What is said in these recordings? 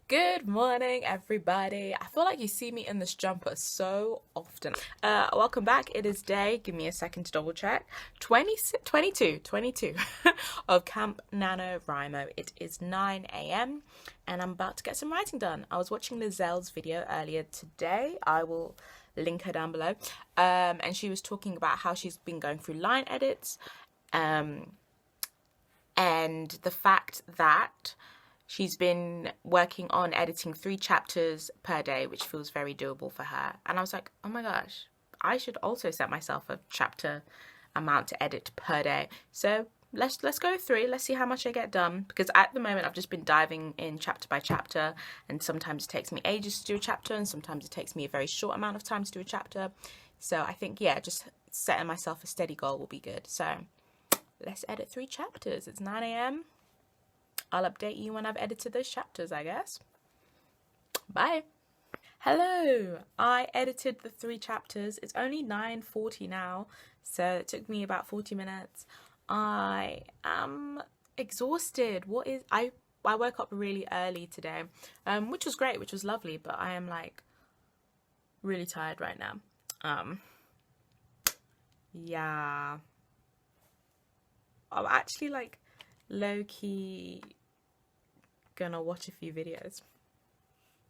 Good morning, everybody. I feel like you see me in this jumper so often. Welcome back. It is day, give me a second to double check, 22 of Camp NaNoWRIMO. It is 9 a.m. and I'm about to get some writing done. I was watching Lizelle's video earlier today. I will link her down below. And she was talking about how she's been going through line edits and the fact that she's been working on editing 3 chapters per day, which feels very doable for her. And I was like, oh my gosh, I should also set myself a chapter amount to edit per day. So let's go through. Let's see how much I get done. Because at the moment, I've just been diving in chapter by chapter. And sometimes it takes me ages to do a chapter. And sometimes it takes me a very short amount of time to do a chapter. So I think, yeah, just setting myself a steady goal will be good. So let's edit 3 chapters. It's 9 a.m. I'll update you when I've edited those chapters, I guess. Bye. Hello. I edited the 3 chapters. It's only 9:40 now, so it took me about 40 minutes. I am exhausted. I woke up really early today, which was great, which was lovely, but I am like really tired right now. Yeah. I'm actually like low-key gonna watch a few videos.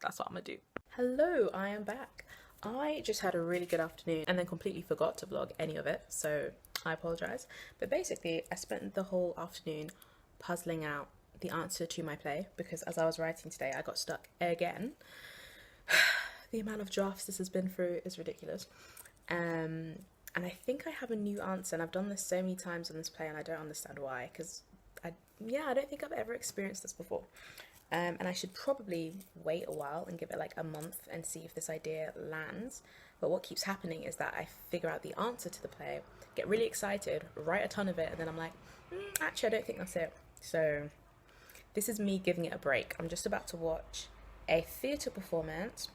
That's what I'm gonna do. Hello, I am back. I just had a really good afternoon and then completely forgot to vlog any of it, so I apologize. But basically, I spent the whole afternoon puzzling out the answer to my play because as I was writing today, I got stuck again. The amount of drafts this has been through is ridiculous. And I think I have a new answer, and I've done this so many times on this play and I don't understand why, because I don't think I've ever experienced this before. And I should probably wait a while and give it like a month and see if this idea lands. But what keeps happening is that I figure out the answer to the play, get really excited, write a ton of it, and then I'm like, actually, I don't think that's it. So this is me giving it a break. I'm just about to watch a theatre performance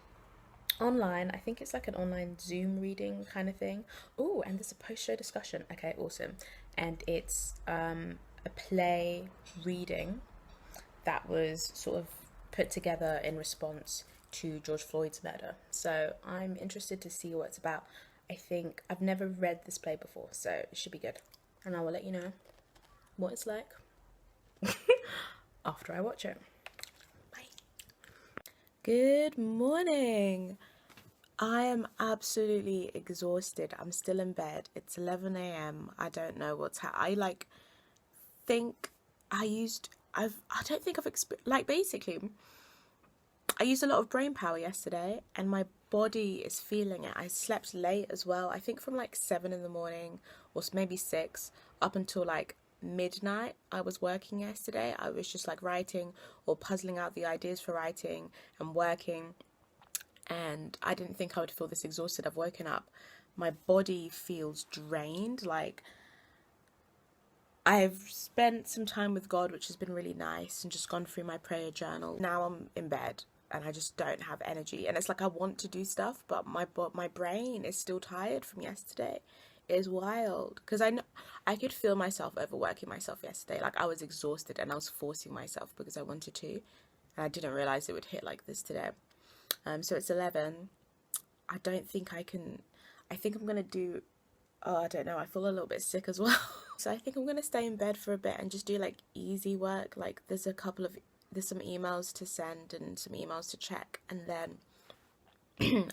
online. I think it's like an online Zoom reading kind of thing. Oh, and there's a post-show discussion. Okay, awesome. And it's a play reading that was sort of put together in response to George Floyd's murder. So I'm interested to see what it's about. I think I've never read this play before, so it should be good. And I will let you know what it's like after I watch it. Bye. Good morning. I am absolutely exhausted. I'm still in bed. It's 11 a.m. I don't know what's happening. Basically, I used a lot of brain power yesterday and my body is feeling it. I slept late as well. I think from like 7 in the morning or maybe 6 up until like midnight I was working yesterday. I was just like writing or puzzling out the ideas for writing and working, and I didn't think I would feel this exhausted. I've woken up, my body feels drained. Like, I've spent some time with God, which has been really nice, and just gone through my prayer journal. Now I'm in bed and I just don't have energy, and it's like I want to do stuff, but my brain is still tired from yesterday. It is wild because I could feel myself overworking myself yesterday. Like, I was exhausted and I was forcing myself because I wanted to, and I didn't realize it would hit like this today. So it's 11. I don't think I can. I think I'm gonna do. Oh, I don't know. I feel a little bit sick as well. So I think I'm gonna stay in bed for a bit and just do like easy work. Like there's some emails to send and some emails to check, and then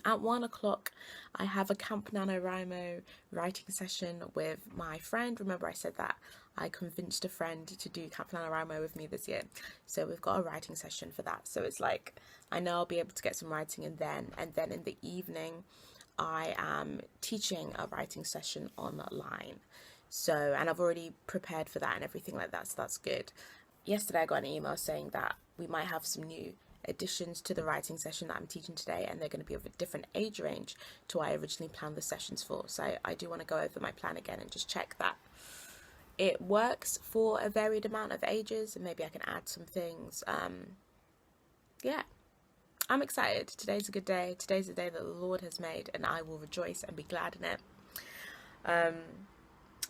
at 1 o'clock I have a Camp NaNoWRIMO writing session with my friend. Remember I said that I convinced a friend to do Camp NaNoWRIMO with me this year, so we've got a writing session for that. So it's like I know I'll be able to get some writing, and then in the evening I am teaching a writing session online. So, and I've already prepared for that and everything like that, so that's good. Yesterday I got an email saying that we might have some new additions to the writing session that I'm teaching today, and they're going to be of a different age range to what I originally planned the sessions for. So I do want to go over my plan again and just check that it works for a varied amount of ages, and maybe I can add some things. Yeah, I'm excited. Today's a good day. Today's the day that the Lord has made, and I will rejoice and be glad in it.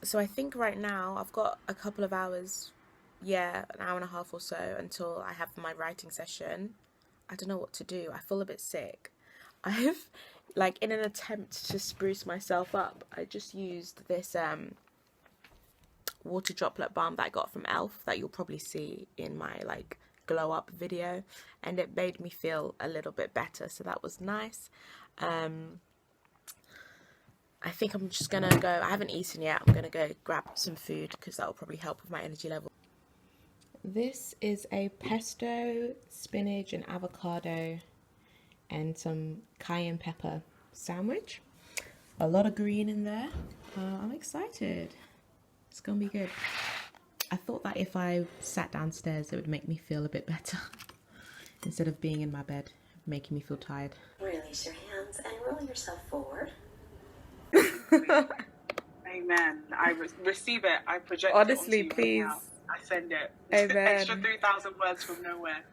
So I think right now I've got a couple of hours, an hour and a half or so until I have my writing session. I don't know what to do. I feel a bit sick. I've, like, in an attempt to spruce myself up, I just used this water droplet balm that I got from Elf that you'll probably see in my, like, glow up video, and it made me feel a little bit better, so that was nice. I think I'm just gonna go, I haven't eaten yet, I'm gonna go grab some food because that will probably help with my energy level. This is a pesto, spinach and avocado and some cayenne pepper sandwich. A lot of green in there. I'm excited. It's gonna be good. I thought that if I sat downstairs it would make me feel a bit better instead of being in my bed making me feel tired. Release your hands and roll yourself forward. Amen. I receive it. I project Honestly, it onto please. you right now. I send it. Amen. Extra 3,000 words from nowhere.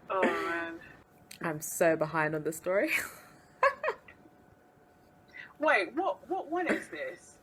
Oh man. I'm so behind on the story. Wait, what one is this?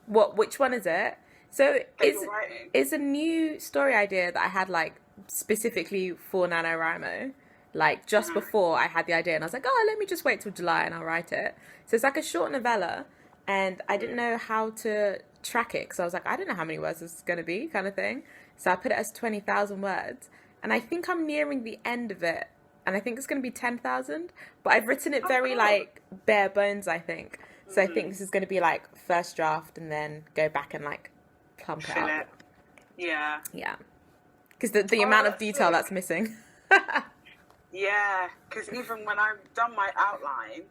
Which one is it? So writing? it's a new story idea that I had, like, specifically for NaNoWRIMO. Like, just before I had the idea, and I was like, oh, let me just wait till July and I'll write it. So it's like a short novella, and I didn't know how to track it, because I was like, I don't know how many words this is going to be, kind of thing. So I put it as 20,000 words, and I think I'm nearing the end of it, and I think it's going to be 10,000, but I've written it very, like, bare bones, I think. So I think this is going to be, like, first draft, and then go back and, like, plump it up. Yeah. Yeah. Because the amount of detail that's missing. Yeah, because even when I've done my outline,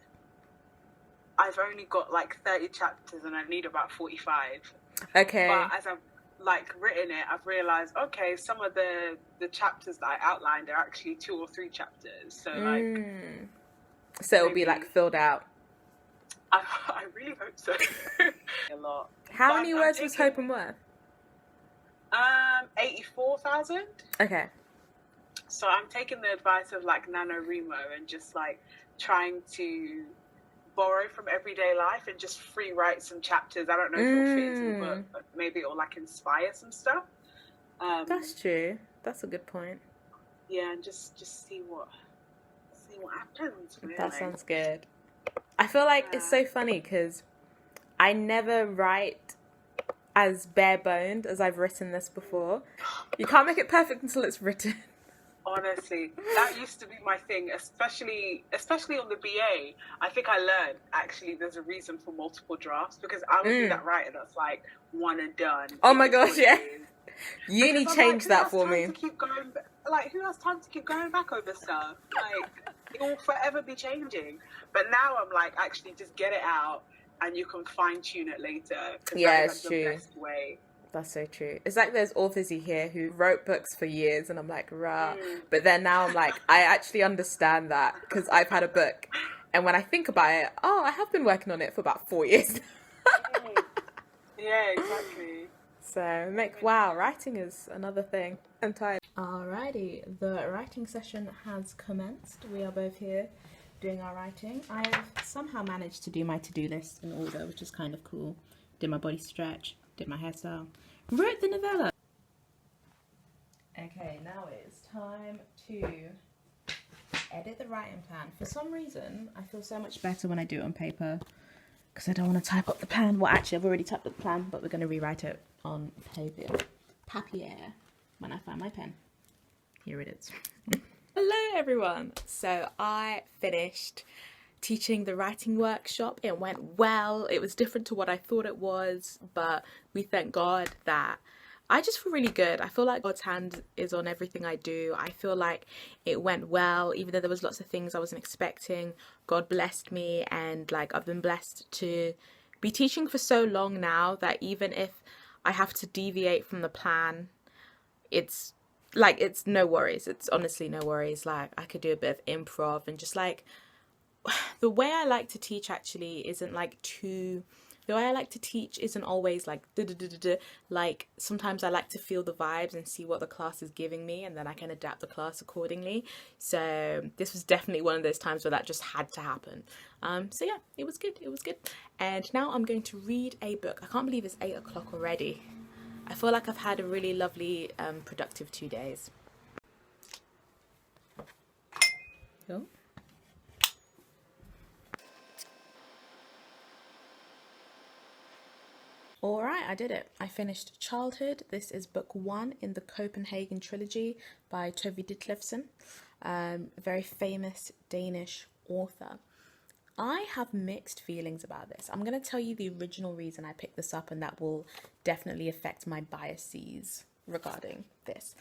I've only got like 30 chapters and I need about 45. Okay. But as I've like written it, I've realised, okay, some of the chapters that I outlined are actually 2 or 3 chapters. So like... So it'll be like filled out. I really hope so. A lot. How many words was Hope and Worth? 84,000. Okay. So I'm taking the advice of like NaNoWRIMO and just like trying to borrow from everyday life and just free write some chapters. I don't know if it'll fit into the book, but maybe it'll like inspire some stuff. That's true. That's a good point. Yeah, and just see what happens. Really. That sounds good. I feel like it's so funny because I never write as bare boned as I've written this before. You can't make it perfect until it's written. Honestly, that used to be my thing, especially on the BA. I think I learned, actually, there's a reason for multiple drafts, because I would be that writer that's like, one and done. Oh my gosh, yeah. Uni changed that for me. Who has time to keep going back over stuff? Like, it will forever be changing. But now I'm like, actually, just get it out, and you can fine-tune it later. Yeah, that is, it's like, true. The best way. That's so true. It's like there's authors you hear who wrote books for years and I'm like, rah. But then now I'm like, I actually understand that because I've had a book. And when I think about it, I have been working on it for about 4 years. Yeah, exactly. So, wow, writing is another thing. I'm tired. Alrighty, the writing session has commenced. We are both here doing our writing. I've somehow managed to do my to-do list in order, which is kind of cool. Did my body stretch. Did my hairstyle, wrote the novella. Okay, now it's time to edit the writing plan. For some reason, I feel so much better when I do it on paper because I don't want to type up the plan. Well, actually, I've already typed up the plan, but we're going to rewrite it on papier when I find my pen. Here it is. Hello, everyone. So I finished teaching the writing workshop. It went well. It was different to what I thought it was, but we thank God that I just feel really good. I feel like God's hand is on everything I do. I feel like it went well, even though there was lots of things I wasn't expecting. God blessed me, and like I've been blessed to be teaching for so long now that even if I have to deviate from the plan, it's no worries. It's honestly no worries. Like I could do a bit of improv and just like the way I like to teach actually isn't like the way I like to teach isn't always like like sometimes I like to feel the vibes and see what the class is giving me, and then I can adapt the class accordingly. So this was definitely one of those times where that just had to happen. So yeah, it was good. And now I'm going to read a book. I can't believe it's 8 o'clock already. I feel like I've had a really lovely, productive 2 days. Oh. All right, I did it. I finished Childhood. This is book 1 in the Copenhagen trilogy by Tove Ditlevsen, a very famous Danish author. I have mixed feelings about this. I'm going to tell you the original reason I picked this up, and that will definitely affect my biases regarding this.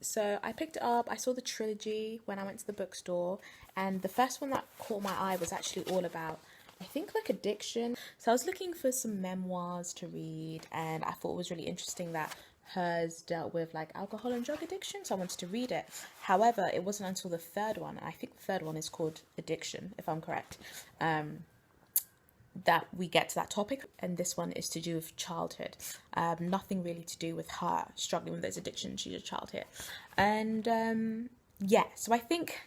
So I picked it up. I saw the trilogy when I went to the bookstore, and the first one that caught my eye was actually all about, I think, like addiction. So I was looking for some memoirs to read, and I thought it was really interesting that hers dealt with like alcohol and drug addiction, so I wanted to read it. However, it wasn't until the third one, I think the third one is called Addiction, if I'm correct, that we get to that topic, and this one is to do with childhood. Nothing really to do with her struggling with those addictions. She's a child here. And yeah, so I think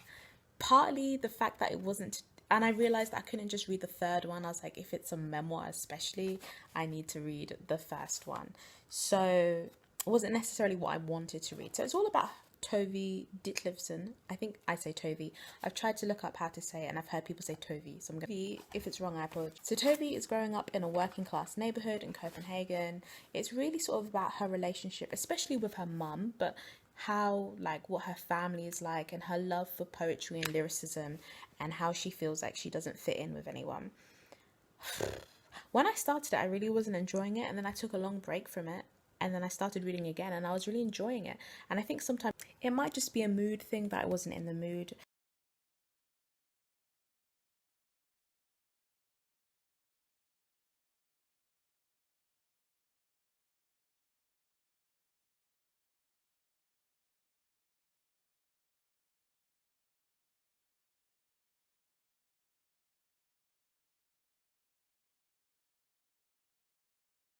partly the fact that it wasn't, and I realized that I couldn't just read the third one. I was like, if it's a memoir especially, I need to read the first one. So it wasn't necessarily what I wanted to read. So it's all about Tove Ditlevsen. I think I say Tove. I've tried to look up how to say it, and I've heard people say Tove, so I'm going to, if it's wrong, I apologize. So Tove is growing up in a working class neighborhood in Copenhagen. It's really sort of about her relationship, especially with her mum, but how, like, what her family is like, and her love for poetry and lyricism, and how she feels like she doesn't fit in with anyone. When I started it, I really wasn't enjoying it, and then I took a long break from it, and then I started reading again, and I was really enjoying it. And I think sometimes it might just be a mood thing that I wasn't in the mood.